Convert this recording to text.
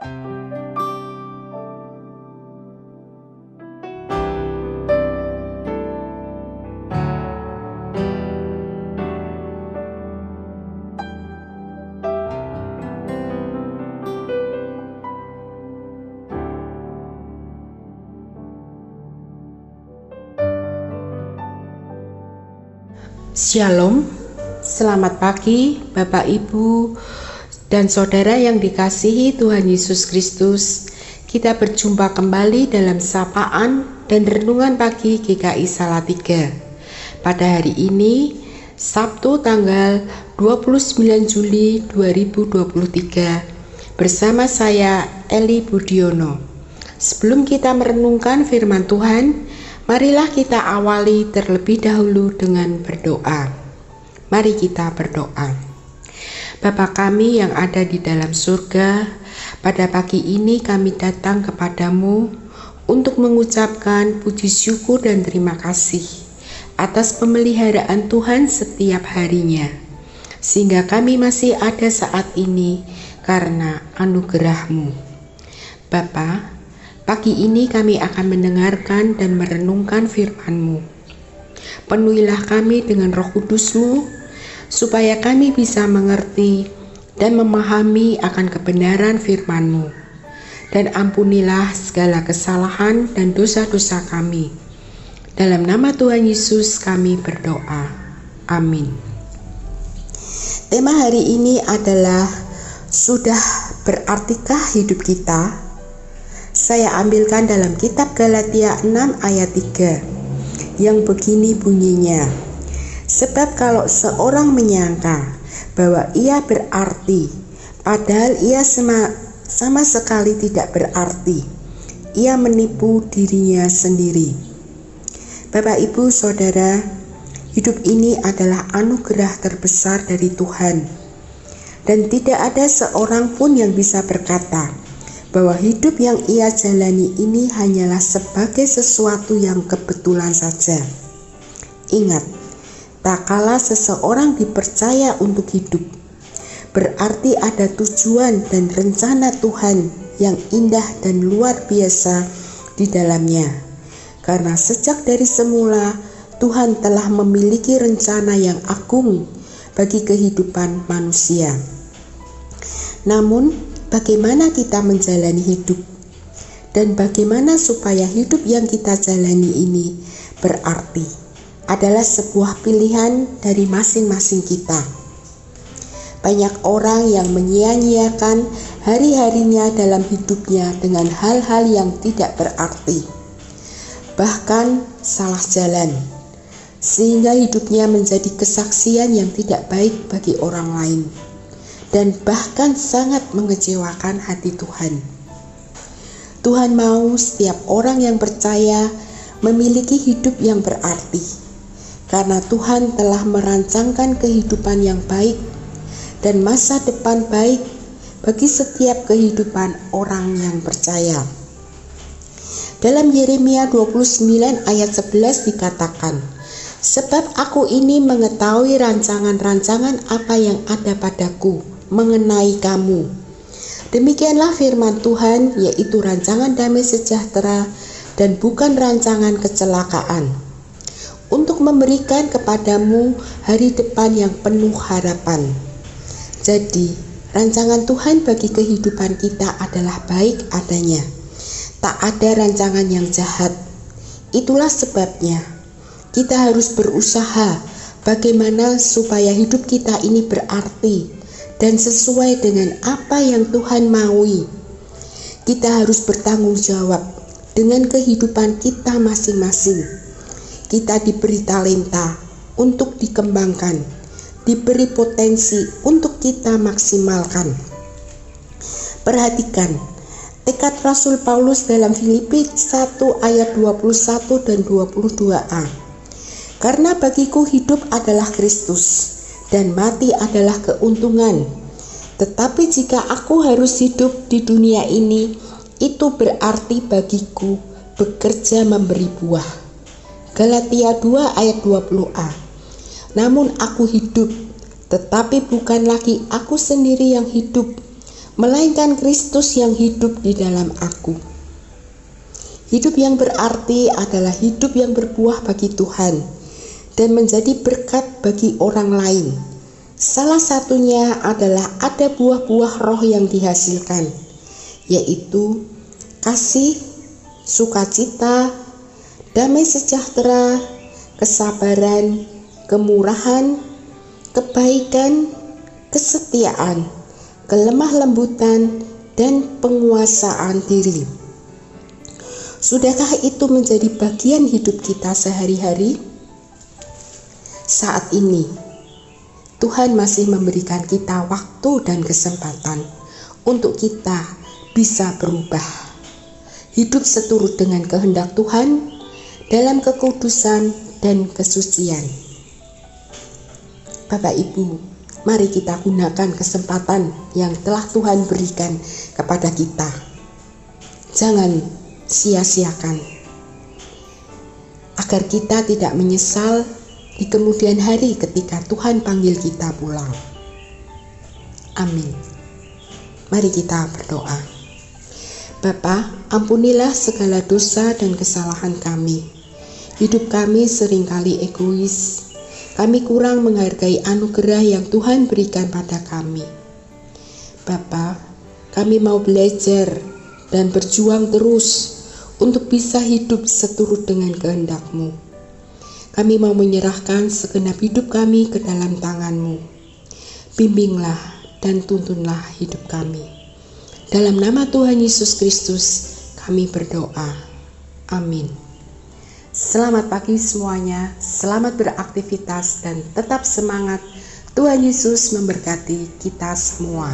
Shalom, selamat pagi Bapak Ibu dan Saudara yang dikasihi Tuhan Yesus Kristus. Kita berjumpa kembali dalam sapaan dan renungan pagi GKI Salatiga. Pada hari ini, Sabtu tanggal 29 Juli 2023, bersama saya Eli Budiono. Sebelum kita merenungkan firman Tuhan, marilah kita awali terlebih dahulu dengan berdoa. Mari kita berdoa. Bapa kami yang ada di dalam surga, pada pagi ini kami datang kepadamu untuk mengucapkan puji syukur dan terima kasih atas pemeliharaan Tuhan setiap harinya, sehingga kami masih ada saat ini karena anugerah-Mu. Bapa, pagi ini kami akan mendengarkan dan merenungkan firman-Mu. Penuhilah kami dengan Roh Kudus-Mu, supaya kami bisa mengerti dan memahami akan kebenaran firman-Mu. Dan ampunilah segala kesalahan dan dosa-dosa kami. Dalam nama Tuhan Yesus kami berdoa. Amin. Tema hari ini adalah, sudah berartikah hidup kita? Saya ambilkan dalam kitab Galatia 6 ayat 3 yang begini bunyinya. Sebab kalau seorang menyangka bahwa ia berarti, padahal ia sama sekali tidak berarti, ia menipu dirinya sendiri. Bapak, Ibu, Saudara, hidup ini adalah anugerah terbesar dari Tuhan, dan tidak ada seorang pun yang bisa berkata bahwa hidup yang ia jalani ini hanyalah sebagai sesuatu yang kebetulan saja. Ingat, tak kala seseorang dipercaya untuk hidup, berarti ada tujuan dan rencana Tuhan yang indah dan luar biasa di dalamnya. Karena sejak dari semula, Tuhan telah memiliki rencana yang agung bagi kehidupan manusia. Namun, bagaimana kita menjalani hidup, dan bagaimana supaya hidup yang kita jalani ini berarti, adalah sebuah pilihan dari masing-masing kita. Banyak orang yang menyia-nyiakan hari-harinya dalam hidupnya dengan hal-hal yang tidak berarti, bahkan salah jalan, sehingga hidupnya menjadi kesaksian yang tidak baik bagi orang lain, dan bahkan sangat mengecewakan hati Tuhan. Tuhan mau setiap orang yang percaya memiliki hidup yang berarti, karena Tuhan telah merancangkan kehidupan yang baik dan masa depan baik bagi setiap kehidupan orang yang percaya. Dalam Yeremia 29 ayat 11 dikatakan, sebab aku ini mengetahui rancangan-rancangan apa yang ada padaku mengenai kamu. Demikianlah firman Tuhan, yaitu rancangan damai sejahtera dan bukan rancangan kecelakaan, untuk memberikan kepadamu hari depan yang penuh harapan. Jadi, rancangan Tuhan bagi kehidupan kita adalah baik adanya. Tak ada rancangan yang jahat. Itulah sebabnya kita harus berusaha bagaimana supaya hidup kita ini berarti dan sesuai dengan apa yang Tuhan maui. Kita harus bertanggung jawab dengan kehidupan kita masing-masing. Kita diberi talenta untuk dikembangkan, diberi potensi untuk kita maksimalkan. Perhatikan tekad Rasul Paulus dalam Filipi 1 ayat 21 dan 22a. Karena bagiku hidup adalah Kristus dan mati adalah keuntungan. Tetapi jika aku harus hidup di dunia ini, itu berarti bagiku bekerja memberi buah. Galatia 2 ayat 20a. Namun aku hidup, tetapi bukan lagi aku sendiri yang hidup, melainkan Kristus yang hidup di dalam aku. Hidup yang berarti adalah hidup yang berbuah bagi Tuhan dan menjadi berkat bagi orang lain. Salah satunya adalah ada buah-buah roh yang dihasilkan, yaitu kasih, sukacita, damai sejahtera, kesabaran, kemurahan, kebaikan, kesetiaan, kelemah lembutan, dan penguasaan diri. Sudahkah itu menjadi bagian hidup kita sehari-hari? Saat ini, Tuhan masih memberikan kita waktu dan kesempatan untuk kita bisa berubah. Hidup seturut dengan kehendak Tuhan dalam kekudusan dan kesucian. Bapak Ibu, mari kita gunakan kesempatan yang telah Tuhan berikan kepada kita. Jangan sia-siakan, agar kita tidak menyesal di kemudian hari ketika Tuhan panggil kita pulang. Amin. Mari kita berdoa. Bapa, ampunilah segala dosa dan kesalahan kami. Hidup kami seringkali egois. Kami kurang menghargai anugerah yang Tuhan berikan pada kami. Bapa, kami mau belajar dan berjuang terus untuk bisa hidup seturut dengan kehendak-Mu. Kami mau menyerahkan segenap hidup kami ke dalam tangan-Mu. Bimbinglah dan tuntunlah hidup kami. Dalam nama Tuhan Yesus Kristus kami berdoa. Amin. Selamat pagi semuanya, selamat beraktivitas dan tetap semangat. Tuhan Yesus memberkati kita semua.